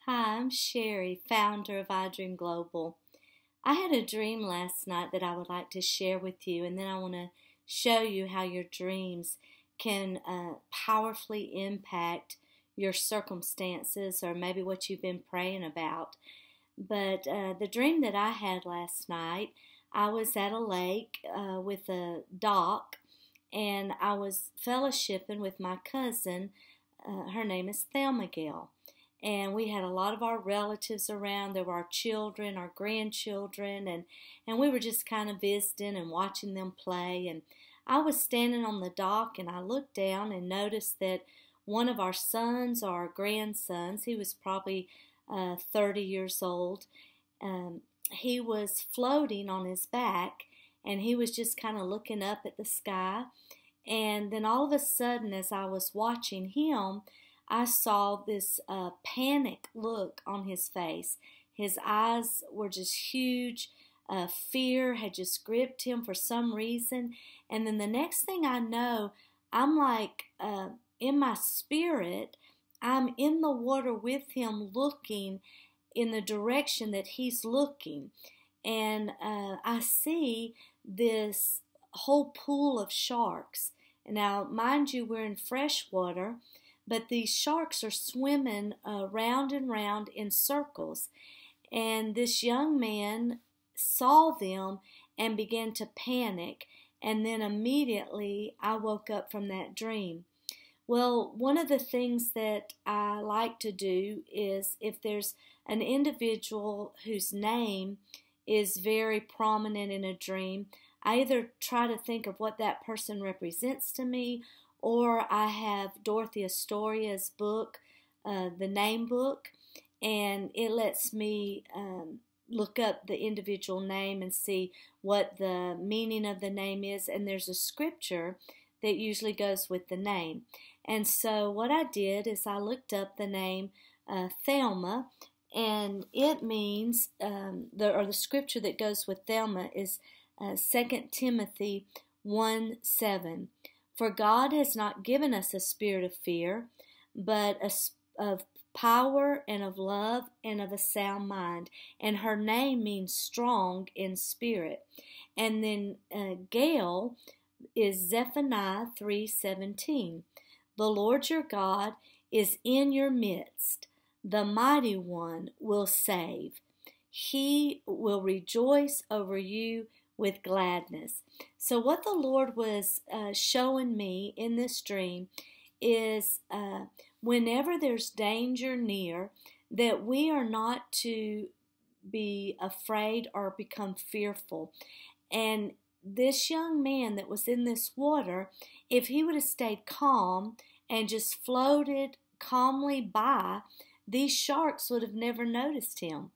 Hi, I'm Sherry, founder of iDream Global. I had a dream last night that I would like to share with you, and then I want to show you how your dreams can powerfully impact your circumstances or maybe what you've been praying about. But the dream that I had last night, I was at a lake with a dock, and I was fellowshipping with my cousin. Her name is Thelma Gale. And we had a lot of our relatives around. There were our children, our grandchildren, and we were just kind of visiting and watching them play. And I was standing on the dock, and I looked down and noticed that one of our sons or our grandsons, he was probably 30 years old, he was floating on his back, and he was just kind of looking up at the sky. And then all of a sudden, as I was watching him, I saw this panic look on his face. His eyes were just huge. Fear had just gripped him for some reason. And then the next thing I know, I'm like, in my spirit, I'm in the water with him looking in the direction that he's looking. And I see this whole pool of sharks. Now, mind you, we're in fresh water, but these sharks are swimming round and round in circles. And this young man saw them and began to panic. And then immediately I woke up from that dream. Well, one of the things that I like to do is if there's an individual whose name is very prominent in a dream, I either try to think of what that person represents to me, or I have Dorothy Astoria's book, The Name Book, and it lets me look up the individual name and see what the meaning of the name is. And there's a scripture that usually goes with the name. And so what I did is I looked up the name Thelma, and it means, the scripture that goes with Thelma is 2 Timothy 1:7. For God has not given us a spirit of fear, but of power and of love and of a sound mind. And her name means strong in spirit. And then Gale is Zephaniah 3:17. The Lord your God is in your midst. The mighty one will save. He will rejoice over you with gladness. So what the Lord was showing me in this dream is whenever there's danger near, that we are not to be afraid or become fearful. And this young man that was in this water, if he would have stayed calm and just floated calmly by, these sharks would have never noticed him.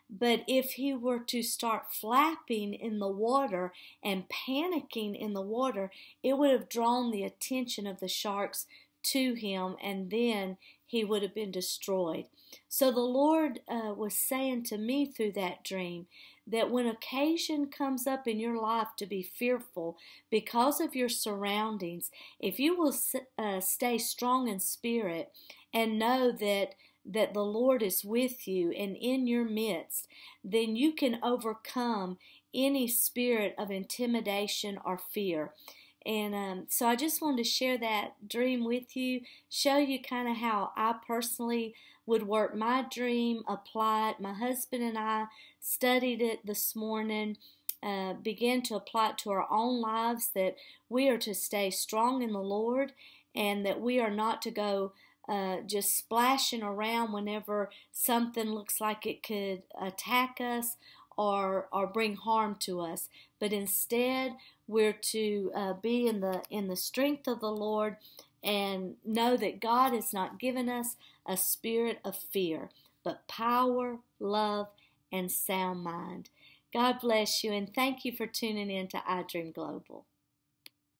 But if he were to start flapping in the water and panicking in the water, it would have drawn the attention of the sharks to him, and then he would have been destroyed. So the Lord was saying to me through that dream that when occasion comes up in your life to be fearful because of your surroundings, if you will stay strong in spirit and know that the Lord is with you and in your midst, then you can overcome any spirit of intimidation or fear. And so I just wanted to share that dream with you, show you kind of how I personally would work my dream, apply it. My husband and I studied it this morning, began to apply it to our own lives, that we are to stay strong in the Lord and that we are not to go just splashing around whenever something looks like it could attack us or bring harm to us. But instead, we're to be in the strength of the Lord and know that God has not given us a spirit of fear, but power, love, and sound mind. God bless you, and thank you for tuning in to iDream Global.